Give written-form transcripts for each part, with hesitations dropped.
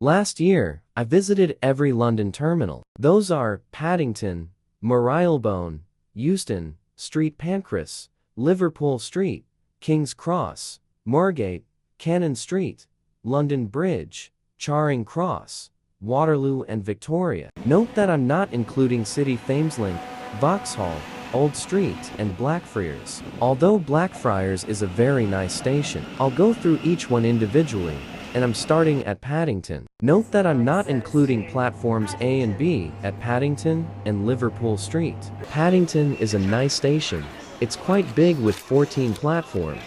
Last year, I visited every London terminal. Those are Paddington, Marylebone, Euston, Street Pancras, Liverpool Street, King's Cross, Moorgate, Cannon Street, London Bridge, Charing Cross, Waterloo and Victoria. Note that I'm not including City Thameslink, Vauxhall, Old Street and Blackfriars. Although Blackfriars is a very nice station, I'll go through each one individually, and I'm starting at Paddington. Note that I'm not including platforms A and B at Paddington and Liverpool Street. Paddington is a nice station. It's quite big with 14 platforms,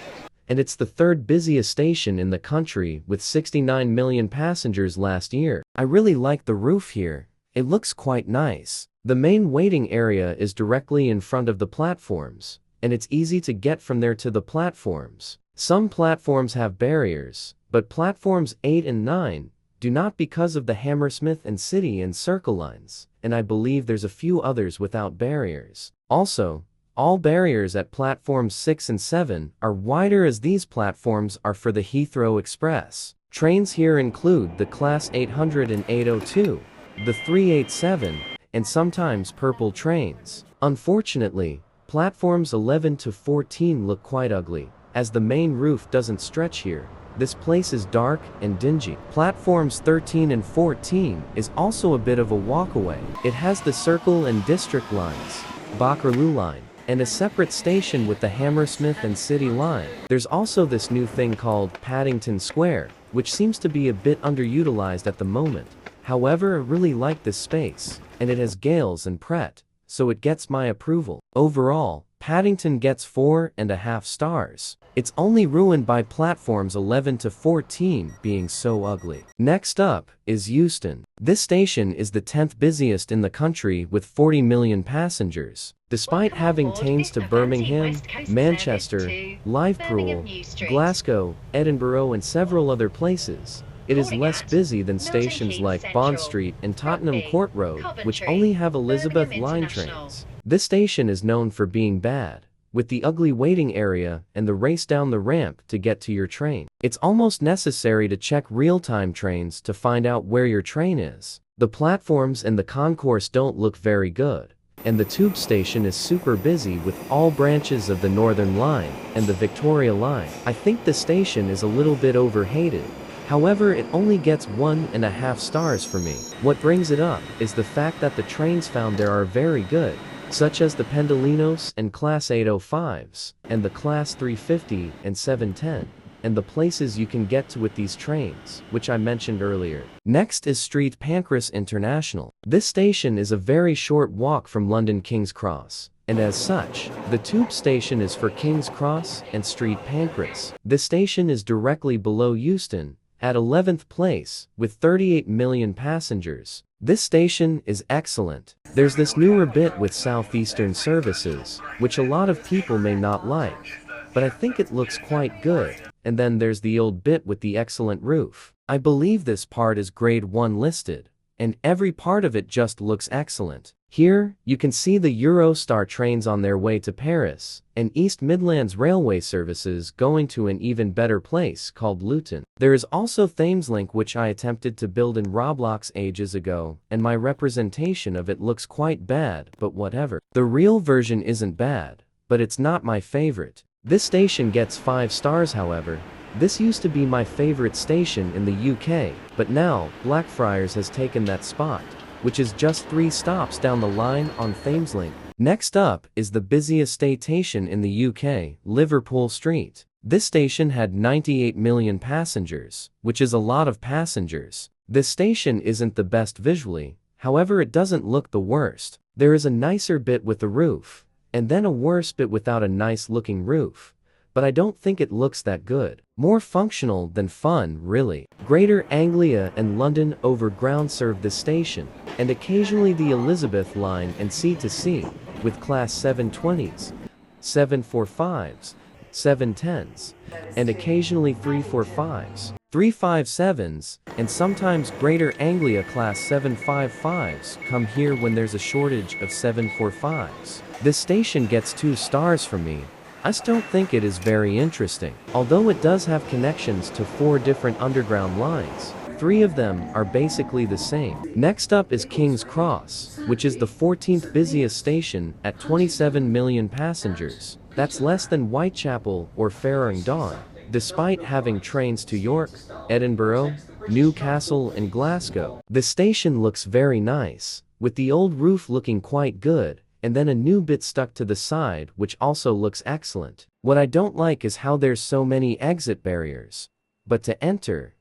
and it's the third busiest station in the country with 69 million passengers last year. I really like the roof here. It looks quite nice. The main waiting area is directly in front of the platforms, and it's easy to get from there to the platforms. Some platforms have barriers, but platforms 8 and 9 do not because of the Hammersmith and City and Circle lines, and I believe there's a few others without barriers. Also, all barriers at platforms 6 and 7 are wider as these platforms are for the Heathrow Express. Trains here include the Class 800 and 802, the 387, and sometimes purple trains. Unfortunately, platforms 11 to 14 look quite ugly, as the main roof doesn't stretch here. This place is dark and dingy. Platforms 13 and 14 is also a bit of a walkaway. It has the Circle and District lines, Waterloo line, and a separate station with the Hammersmith and City line. There's also this new thing called Paddington Square, which seems to be a bit underutilized at the moment. However, I really like this space, and it has Gales and Pret, so it gets my approval. Overall, Paddington gets 4.5 stars. It's only ruined by platforms 11 to 14 being so ugly. Next up is Euston. This station is the 10th busiest in the country with 40 million passengers. Despite having trains to Birmingham, Manchester, Liverpool, Glasgow, Edinburgh and several other places, it is less busy than stations like Bond Street and Tottenham Court Road, which only have Elizabeth line trains. This station is known for being bad, with the ugly waiting area and the race down the ramp to get to your train. It's almost necessary to check real-time trains to find out where your train is. The platforms and the concourse don't look very good, and the tube station is super busy with all branches of the Northern Line and the Victoria Line. I think the station is a little bit overhated. However, it only gets 1.5 stars for me. What brings it up is the fact that the trains found there are very good, such as the Pendolinos and Class 805s, and the Class 350 and 710, and the places you can get to with these trains, which I mentioned earlier. Next is Street Pancras International. This station is a very short walk from London King's Cross, and as such, the tube station is for King's Cross and Street Pancras. This station is directly below Euston, at 11th place, with 38 million passengers. This station is excellent. There's this newer bit with southeastern services, which a lot of people may not like, but I think it looks quite good. And then there's the old bit with the excellent roof. I believe this part is grade 1 listed, and every part of it just looks excellent. Here, you can see the Eurostar trains on their way to Paris, and East Midlands Railway services going to an even better place called Luton. There is also Thameslink, which I attempted to build in Roblox ages ago, and my representation of it looks quite bad, but whatever. The real version isn't bad, but it's not my favorite. This station gets 5 stars however. This used to be my favorite station in the UK, but now, Blackfriars has taken that spot, which is just 3 stops down the line on Thameslink. Next up is the busiest station in the UK, Liverpool Street. This station had 98 million passengers, which is a lot of passengers. This station isn't the best visually, however it doesn't look the worst. There is a nicer bit with the roof, and then a worse bit without a nice looking roof, but I don't think it looks that good. More functional than fun, really. Greater Anglia and London Overground serve this station, and occasionally the Elizabeth line and C2C, with Class 720s, 745s, 710s, and occasionally 345s, 357s, and sometimes Greater Anglia Class 755s come here when there's a shortage of 745s. This station gets 2 stars from me. I just don't think it is very interesting, although it does have connections to 4 different underground lines. 3 of them are basically the same. Next up is King's Cross, which is the 14th busiest station at 27 million passengers. That's less than Whitechapel or Farringdon, despite having trains to York, Edinburgh, Newcastle and Glasgow. The station looks very nice, with the old roof looking quite good, and then a new bit stuck to the side which also looks excellent. What I don't like is how there's so many exit barriers. But to enter,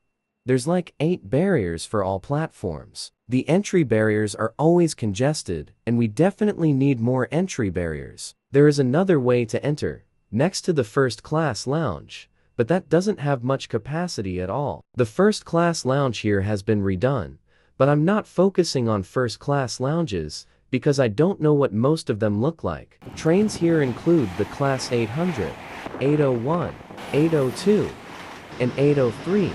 there's like 8 barriers for all platforms. The entry barriers are always congested, and we definitely need more entry barriers. There is another way to enter, next to the first class lounge, but that doesn't have much capacity at all. The first class lounge here has been redone, but I'm not focusing on first class lounges because I don't know what most of them look like. Trains here include the Class 800, 801, 802, and 803,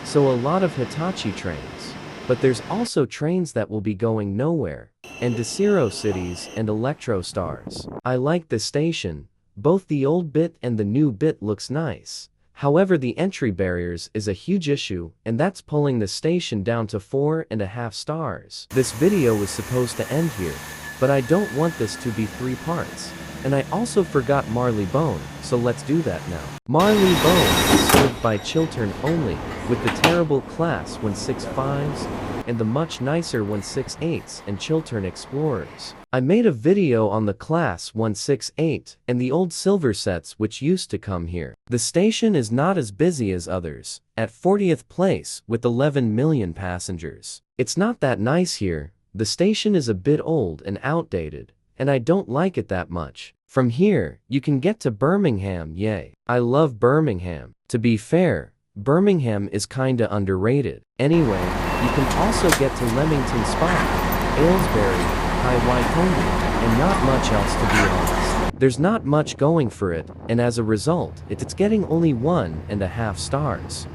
so a lot of Hitachi trains. But there's also trains that will be going nowhere, and Desiro cities and Electrostars. I like the station, both the old bit and the new bit looks nice. However, the entry barriers is a huge issue, and that's pulling the station down to 4.5 stars. This video was supposed to end here, but I don't want this to be 3 parts. And I also forgot Marylebone, so let's do that now. Marylebone is served by Chiltern only, with the terrible Class 165s, and the much nicer 168s and Chiltern Explorers. I made a video on the Class 168 and the old silver sets which used to come here. The station is not as busy as others, at 40th place with 11 million passengers. It's not that nice here, the station is a bit old and outdated, and I don't like it that much. From here, you can get to Birmingham, yay. I love Birmingham. To be fair, Birmingham is kinda underrated. Anyway, you can also get to Leamington Spa, Aylesbury, High Wycombe, and not much else to be honest. There's not much going for it, and as a result, it's getting only 1.5 stars.